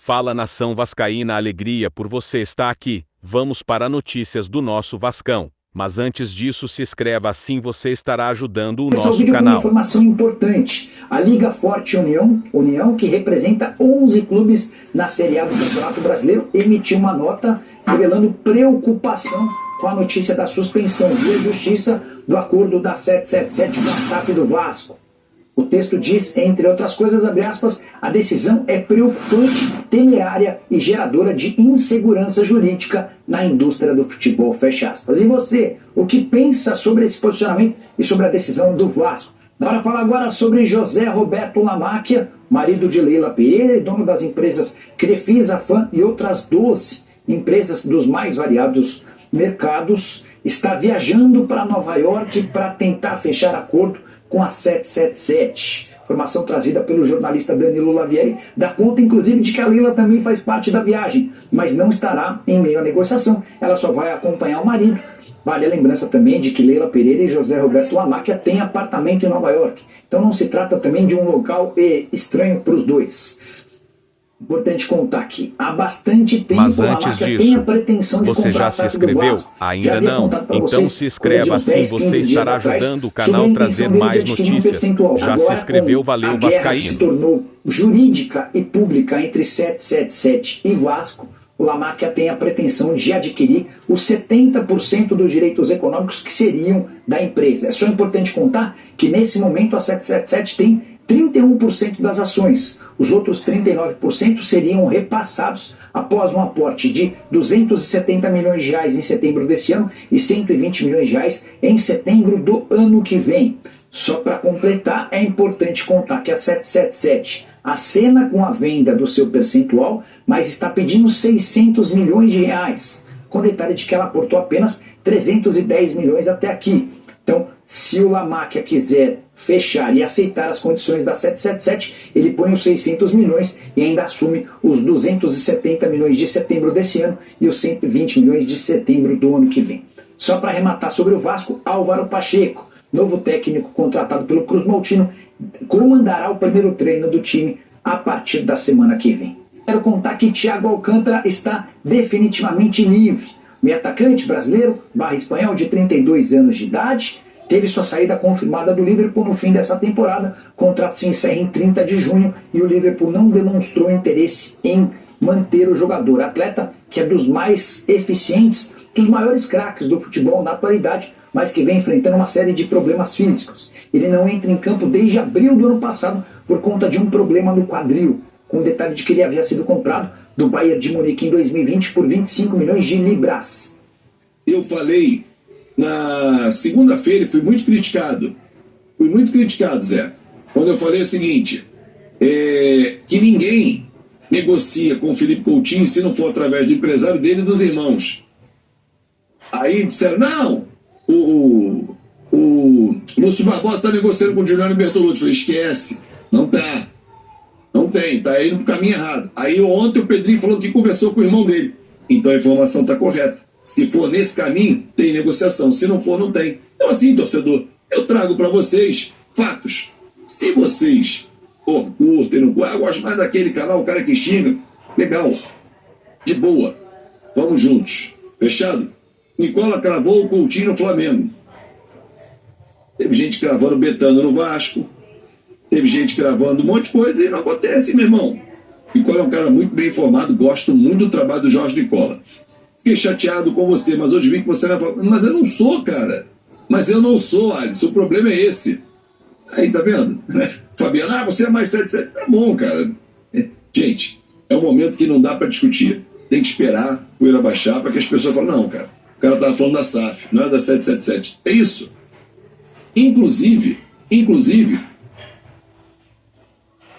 Fala nação vascaína, alegria por você estar aqui. Vamos para notícias do nosso Vascão. Mas antes disso, se inscreva, assim você estará ajudando o nosso canal. Uma informação importante. A Liga Forte União, que representa 11 clubes na Série A do Campeonato Brasileiro, emitiu uma nota revelando preocupação com a notícia da suspensão via justiça do acordo da 777 com a SAF do Vasco. O texto diz, entre outras coisas, abre aspas, a decisão é preocupante, temerária e geradora de insegurança jurídica na indústria do futebol, fecha aspas. E você, o que pensa sobre esse posicionamento e sobre a decisão do Vasco? Bora falar agora sobre José Roberto Lamáquia, marido de Leila Pereira e dono das empresas Crefisa, Fan e outras 12 empresas dos mais variados mercados, está viajando para Nova York para tentar fechar acordo com a 777. Informação trazida pelo jornalista Danilo Lavieri, dá conta inclusive de que a Leila também faz parte da viagem, mas não estará em meio à negociação, ela só vai acompanhar o marido. Vale a lembrança também de que Leila Pereira e José Roberto Lamáquia têm apartamento em Nova York, então não se trata também de um local estranho para os dois. Importante contar que há bastante tempo mas antes disso, você já se inscreveu? Ainda não? Então se inscreva, assim você estará ajudando o canal a trazer mais notícias. Já se inscreveu? Valeu, Vascaíno. Se tornou jurídica e pública entre 777 e Vasco. O Lamáquia tem a pretensão de adquirir os 70% dos direitos econômicos que seriam da empresa. É só importante contar que nesse momento a 777 tem 31% das ações. Os outros 39% seriam repassados após um aporte de 270 milhões de reais em setembro desse ano e 120 milhões de reais em setembro do ano que vem. Só para completar, é importante contar que a 777 acena com a venda do seu percentual, mas está pedindo 600 milhões de reais, com detalhe de que ela aportou apenas 310 milhões até aqui. Então, se o Lamáquia quiser fechar e aceitar as condições da 777, ele põe os 600 milhões e ainda assume os 270 milhões de setembro desse ano e os 120 milhões de setembro do ano que vem. Só para arrematar sobre o Vasco, Álvaro Pacheco, novo técnico contratado pelo Cruz Maltino, comandará o primeiro treino do time a partir da semana que vem. Quero contar que Thiago Alcântara está definitivamente livre. O atacante brasileiro, espanhol, de 32 anos de idade, teve sua saída confirmada do Liverpool no fim dessa temporada. O contrato se encerra em 30 de junho e o Liverpool não demonstrou interesse em manter o jogador. Atleta que é dos mais eficientes, dos maiores craques do futebol na atualidade, mas que vem enfrentando uma série de problemas físicos. Ele não entra em campo desde abril do ano passado por conta de um problema no quadril, com o detalhe de que ele havia sido comprado do Bayern de Munique em 2020 por 25 milhões de libras. Eu falei na segunda-feira e fui muito criticado. Fui muito criticado, Zé. Quando eu falei o seguinte, que ninguém negocia com o Felipe Coutinho se não for através do empresário dele e dos irmãos. Aí disseram, não, o Lúcio Barbosa está negociando com o Giuliano Bertolucci. Eu falei, esquece, não tá. Não tem, tá indo pro caminho errado. Aí ontem o Pedrinho falou que conversou com o irmão dele. Então a informação está correta. Se for nesse caminho, tem negociação. Se não for, não tem. Então assim, torcedor, eu trago para vocês fatos. Se vocês curtem, não curtem, eu gosto mais daquele canal, o cara que xinga, legal, de boa, vamos juntos. Fechado? Nicola cravou o Coutinho no Flamengo. Teve gente cravando o Betano no Vasco. Teve gente gravando um monte de coisa e não acontece, meu irmão. Nicola é um cara muito bem informado, gosto muito do trabalho do Jorge Nicola. Fiquei chateado com você, mas hoje vi que você não é... Mas eu não sou, cara. Mas eu não sou, Alisson. O problema é esse. Aí, tá vendo? Fabiano, você é mais 77. Tá bom, cara. Gente, é um momento que não dá pra discutir. Tem que esperar a poeira baixar para que as pessoas falem, não, cara, o cara tava falando da SAF, não era da 777. É isso. Inclusive,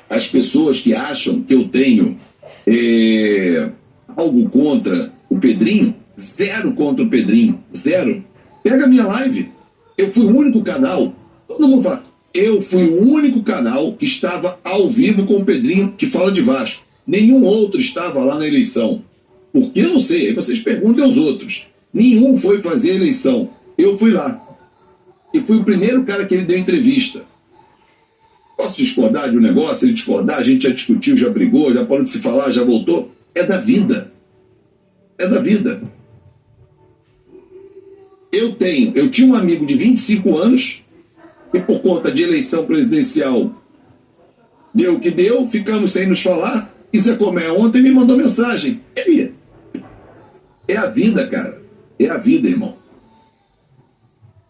as pessoas que acham que eu tenho algo contra o Pedrinho, zero contra o Pedrinho, zero. Pega a minha live. Eu fui o único canal, todo mundo fala, eu fui o único canal que estava ao vivo com o Pedrinho que fala de Vasco. Nenhum outro estava lá na eleição. Por que eu não sei? Aí vocês perguntem aos outros. Nenhum foi fazer a eleição. Eu fui lá. E fui o primeiro cara que ele deu entrevista. Posso discordar de um negócio, ele discordar, a gente já discutiu, já brigou, já parou de se falar, já voltou. É da vida. É da vida. Eu tinha um amigo de 25 anos que por conta de eleição presidencial deu o que deu, ficamos sem nos falar, e Zé Comé ontem me mandou mensagem. É a vida, cara. É a vida, irmão.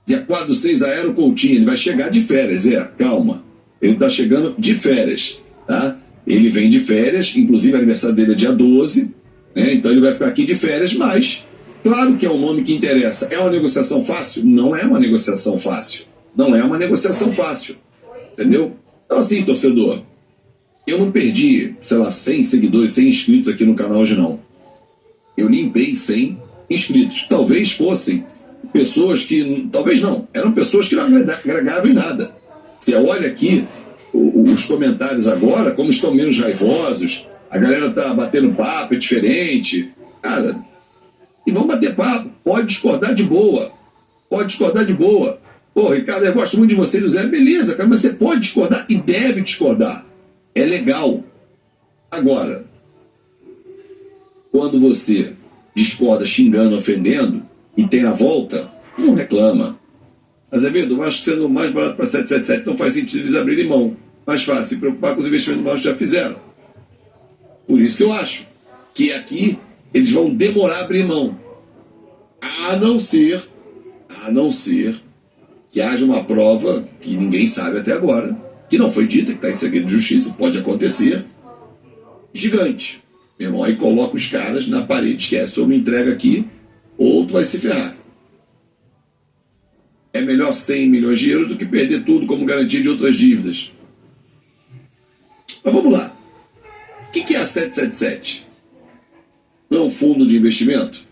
Dia 4 do 6 Aero Coutinho, ele vai chegar de férias, calma. Ele tá chegando de férias, tá? Ele vem de férias, inclusive o aniversário dele é dia 12, né? Então ele vai ficar aqui de férias, mas claro que é um nome que interessa. É uma negociação fácil? Não é uma negociação fácil. Não é uma negociação fácil, entendeu? Então assim, torcedor, eu não perdi, sei lá, 100 seguidores, 100 inscritos aqui no canal hoje, não. Eu limpei 100 inscritos. Talvez fossem pessoas que... Talvez não. Eram pessoas que não agregavam em nada. Você olha aqui os comentários agora, como estão menos raivosos. A galera tá batendo papo, é diferente. Cara, e vamos bater papo. Pode discordar de boa. Pode discordar de boa. Pô, Ricardo, eu gosto muito de você, José. Beleza, cara, mas você pode discordar e deve discordar. É legal. Agora, quando você discorda xingando, ofendendo e tem a volta, não reclama. Azevedo, eu acho que sendo mais barato para 777 não faz sentido eles abrirem mão. Mais fácil, se preocupar com os investimentos que já fizeram. Por isso que eu acho que aqui eles vão demorar a abrir mão. A não ser que haja uma prova que ninguém sabe até agora, que não foi dita, que está em segredo de justiça, pode acontecer, gigante. Meu irmão, aí coloca os caras na parede, esquece, ou me entrega aqui, ou tu vai se ferrar. É melhor 100 milhões de euros do que perder tudo como garantia de outras dívidas. Mas vamos lá. O que é a 777? Não é um fundo de investimento?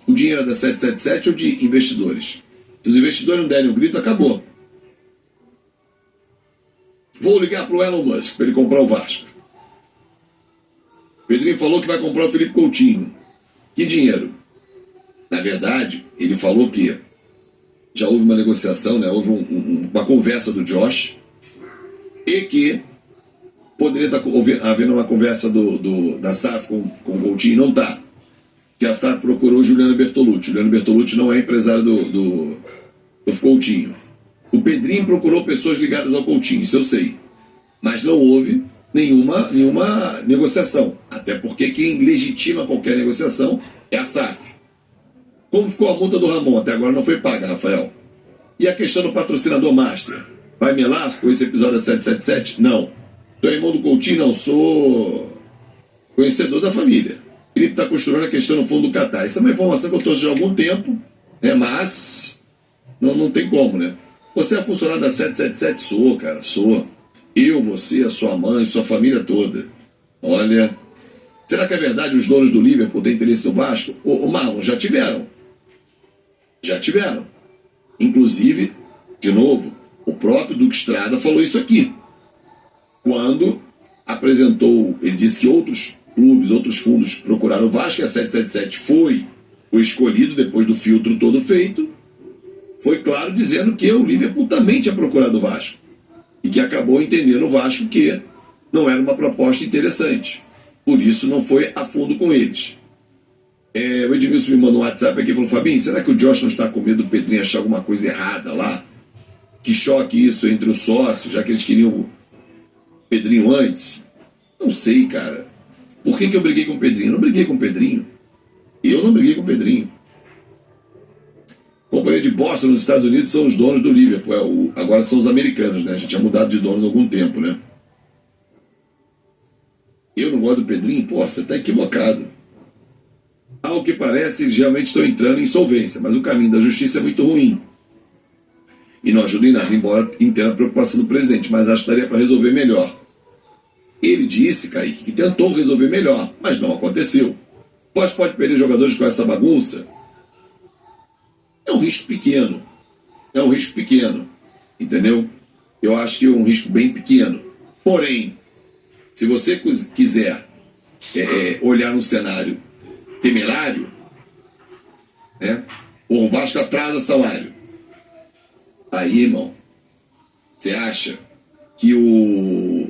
O dinheiro é da 777 ou de investidores? Se os investidores não derem um grito, acabou. Vou ligar para o Elon Musk para ele comprar o Vasco. O Pedrinho falou que vai comprar o Felipe Coutinho. Que dinheiro? Na verdade, ele falou que já houve uma negociação, né? Houve uma conversa do Josh e que poderia estar havendo uma conversa da SAF com o Coutinho. Não está. Que a SAF procurou o Juliano Bertolucci. Juliano Bertolucci não é empresário do Coutinho. O Pedrinho procurou pessoas ligadas ao Coutinho, isso eu sei. Mas não houve nenhuma negociação. Até porque quem legitima qualquer negociação é a SAF. Como ficou a multa do Ramon? Até agora não foi paga, Rafael. E a questão do patrocinador Master? Vai melar com esse episódio da 777? Não. Tu é irmão do Coutinho? Não. Sou conhecedor da família. Felipe está costurando a questão no fundo do Catar. Essa é uma informação que eu trouxe há algum tempo, né? Mas não tem como, né? Você é funcionário da 777? Sou, cara, sou. Eu, você, a sua mãe, sua família toda. Olha, será que é verdade os donos do Liverpool têm interesse no Vasco? O Marlon, já tiveram. Já tiveram. Inclusive, de novo, o próprio Duque Estrada falou isso aqui. Quando apresentou, ele disse que outros clubes, outros fundos procuraram o Vasco, e a 777 foi o escolhido depois do filtro todo feito. Foi claro dizendo que o Liverpool também tinha procurado o Vasco. E que acabou entendendo o Vasco que não era uma proposta interessante. Por isso não foi a fundo com eles. O Edmilson me mandou um WhatsApp aqui e falou: Fabinho, será que o Josh não está com medo do Pedrinho achar alguma coisa errada lá? Que choque isso entre os sócios, já que eles queriam o Pedrinho antes? Não sei, cara. Por que eu briguei com o Pedrinho? Eu não briguei com o Pedrinho. Eu não briguei com o Pedrinho. A companhia de Boston nos Estados Unidos são os donos do Liverpool. Agora são os americanos, né? A gente tinha mudado de dono há algum tempo, né? Eu não gosto do Pedrinho? Pô, você está equivocado. Ao que parece, eles realmente estão entrando em insolvência, mas o caminho da justiça é muito ruim. E não ajuda em nada, embora entenda a preocupação do presidente, mas acho que daria para resolver melhor. Ele disse, Kaique, que tentou resolver melhor, mas não aconteceu. Pode perder jogadores com essa bagunça? É um risco pequeno. É um risco pequeno. Entendeu? Eu acho que é um risco bem pequeno. Porém, se você quiser olhar num cenário temerário, né? O Vasco atrasa salário. Aí, irmão, você acha que o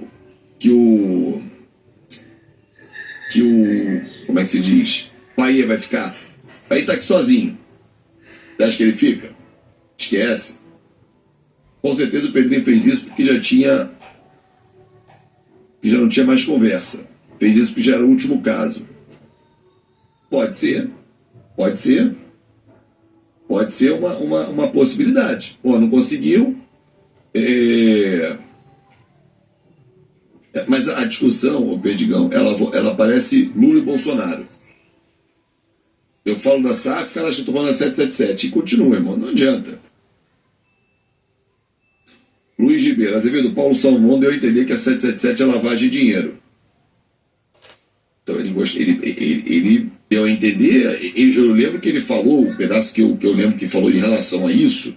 como é que se diz? Bahia vai ficar? Aí tá aqui sozinho. Você acha que ele fica? Esquece. Com certeza o Pedrinho fez isso porque já não tinha mais conversa. Fez isso porque já era o último caso. Pode ser. Pode ser uma possibilidade. Pô, não conseguiu. Mas a discussão, ô Perdigão, ela parece Lula e Bolsonaro. Eu falo da SAF, cara, acho que eu tô falando da 777. E continua, irmão, não adianta. Luiz Ribeiro, Azevedo, Paulo Salmão deu a entender que a 777 é lavagem de dinheiro. Então ele deu a entender, eu lembro que ele falou, o pedaço que eu lembro que falou em relação a isso,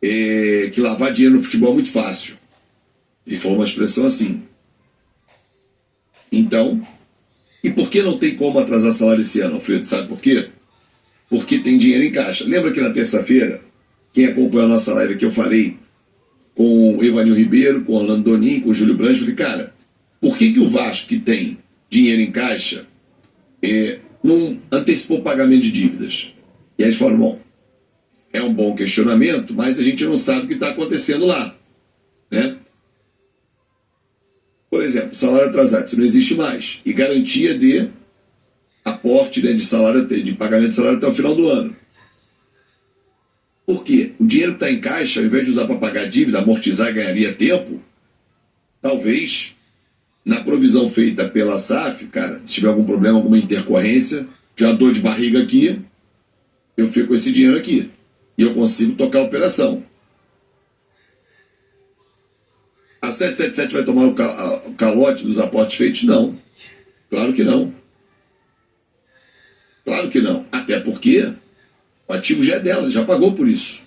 que lavar dinheiro no futebol é muito fácil. Ele falou uma expressão assim. Então, e por que não tem como atrasar salário esse ano, Alfredo? Sabe por quê? Porque tem dinheiro em caixa. Lembra que na terça-feira, quem acompanhou a nossa live que eu falei com o Evanil Ribeiro, com o Orlando Donin, com o Júlio Branco, falei, cara, por que o Vasco, que tem dinheiro em caixa, não antecipou o pagamento de dívidas? E aí eles falaram, bom, é um bom questionamento, mas a gente não sabe o que está acontecendo lá, né? Por exemplo, salário atrasado, isso não existe mais. E garantia de aporte, né, de pagamento de salário até o final do ano. Por quê? O dinheiro que está em caixa, ao invés de usar para pagar dívida, amortizar e ganharia tempo, talvez, na provisão feita pela SAF, cara, se tiver algum problema, alguma intercorrência, tiver uma dor de barriga aqui, eu fico com esse dinheiro aqui. E eu consigo tocar a operação. A 777 vai tomar o calote dos aportes feitos? Não. Claro que não. Claro que não. Até porque o ativo já é dela, já pagou por isso.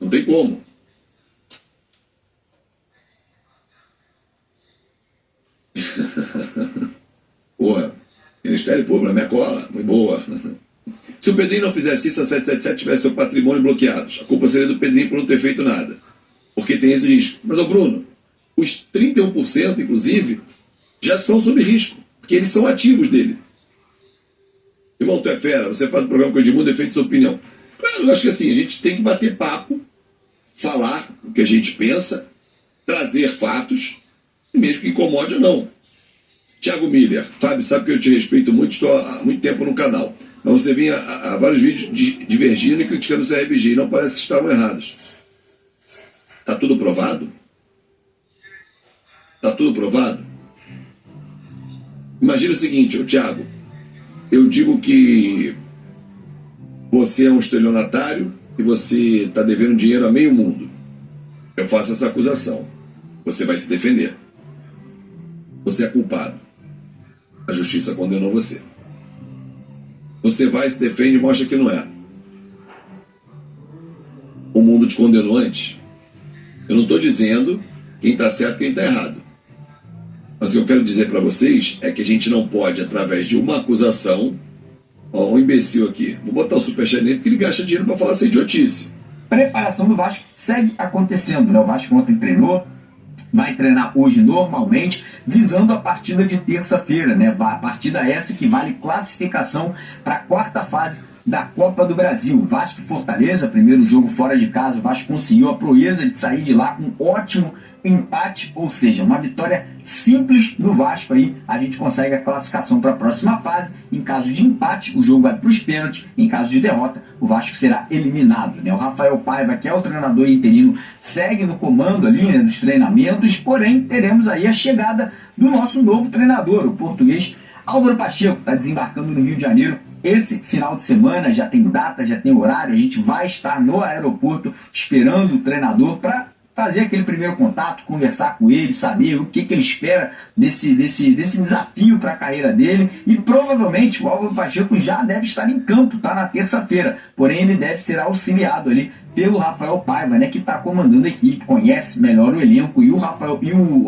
Não tem como. Porra, Ministério Público na minha cola, muito boa. Se o Pedrinho não fizesse isso, a 777 tivesse seu patrimônio bloqueado. A culpa seria do Pedrinho por não ter feito nada. Porque tem esse risco. Mas, Bruno, os 31%, inclusive, já estão sob risco, porque eles são ativos dele. Irmão, tu é fera, você faz o programa com o Edmundo, defende sua opinião. Claro, eu acho que assim, a gente tem que bater papo, falar o que a gente pensa, trazer fatos, mesmo que incomode ou não. Thiago Miller, Fábio, sabe que eu te respeito muito, estou há muito tempo no canal. Mas você vinha a vários vídeos divergindo e criticando o CRBG, e não parece que estavam errados. Está tudo provado? Está tudo provado? Imagina o seguinte, Thiago, eu digo que você é um estelionatário e você está devendo dinheiro a meio mundo. Eu faço essa acusação. Você vai se defender. Você é culpado. A justiça condenou você. Você vai, se defende e mostra que não é. O mundo te condenou antes. Eu não estou dizendo quem está certo e quem está errado. Mas o que eu quero dizer para vocês é que a gente não pode, através de uma acusação... Ó, um imbecil aqui. Vou botar o superchat nele porque ele gasta dinheiro para falar essa idiotice. Preparação do Vasco segue acontecendo, né? O Vasco ontem treinou, vai treinar hoje normalmente, visando a partida de terça-feira, né? A partida essa que vale classificação para a quarta fase da Copa do Brasil. Vasco e Fortaleza, primeiro jogo fora de casa, o Vasco conseguiu a proeza de sair de lá com um ótimo empate, ou seja, uma vitória simples do Vasco aí, a gente consegue a classificação para a próxima fase. Em caso de empate, o jogo vai para os pênaltis. Em caso de derrota, o Vasco será eliminado, né? O Rafael Paiva, que é o treinador interino, segue no comando ali, né, dos treinamentos, porém teremos aí a chegada do nosso novo treinador, o português Álvaro Pacheco, está desembarcando no Rio de Janeiro esse final de semana, já tem data, já tem horário, a gente vai estar no aeroporto esperando o treinador para fazer aquele primeiro contato, conversar com ele, saber o que ele espera desse desafio para a carreira dele. E provavelmente o Álvaro Pacheco já deve estar em campo, tá, na terça-feira. Porém, ele deve ser auxiliado ali pelo Rafael Paiva, né, que está comandando a equipe, conhece melhor o elenco. E o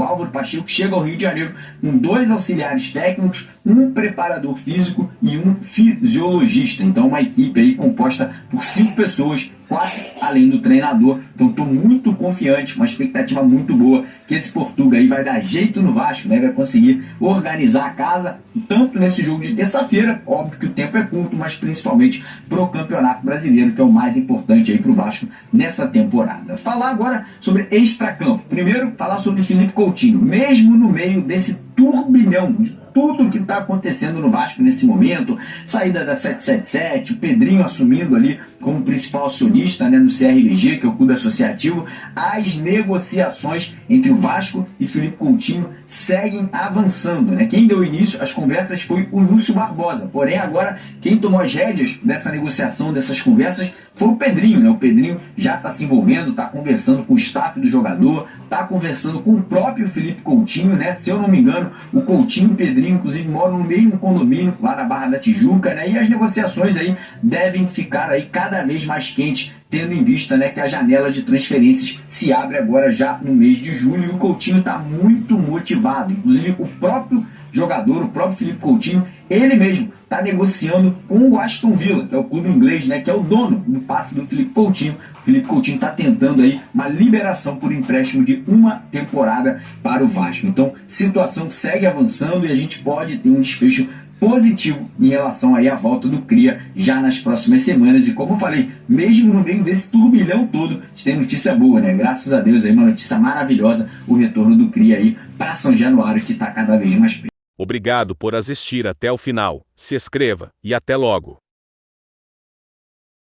Álvaro Pacheco chega ao Rio de Janeiro com 2 auxiliares técnicos, um preparador físico e um fisiologista. Então, uma equipe aí composta por 5 pessoas 4, além do treinador. Então estou muito confiante, uma expectativa muito boa, que esse Portuga aí vai dar jeito no Vasco, né? Vai conseguir organizar a casa, tanto nesse jogo de terça-feira, óbvio que o tempo é curto, mas principalmente pro Campeonato Brasileiro, que é o mais importante aí pro Vasco nessa temporada. Falar agora sobre extracampo. Primeiro, falar sobre o Felipe Coutinho. Mesmo no meio desse turbilhão de tudo que está acontecendo no Vasco nesse momento, saída da 777, o Pedrinho assumindo ali como principal acionista, né, no CRVG, que é o clube associativo, as negociações entre o Vasco e Felipe Coutinho seguem avançando, né? Quem deu início às conversas foi o Lúcio Barbosa, porém agora quem tomou as rédeas dessa negociação, dessas conversas, foi o Pedrinho, né? O Pedrinho já está se envolvendo, está conversando com o staff do jogador, está conversando com o próprio Felipe Coutinho, né? Se eu não me engano, o Coutinho e o Pedrinho, inclusive, moram no mesmo condomínio, lá na Barra da Tijuca, né? E as negociações aí devem ficar aí cada vez mais quentes, tendo em vista, né, que a janela de transferências se abre agora já no mês de julho, e o Coutinho está muito motivado. Inclusive, o próprio jogador, o próprio Felipe Coutinho, ele mesmo está negociando com o Aston Villa, que é o clube inglês, né, que é o dono do passe do Felipe Coutinho. O Felipe Coutinho está tentando aí uma liberação por empréstimo de uma temporada para o Vasco. Então, situação segue avançando e a gente pode ter um desfecho positivo em relação aí à volta do Cria já nas próximas semanas. E como eu falei, mesmo no meio desse turbilhão todo, a gente tem notícia boa, né? Graças a Deus aí, uma notícia maravilhosa, o retorno do Cria aí para São Januário, que está cada vez mais perto. Obrigado por assistir até o final. Se inscreva e até logo.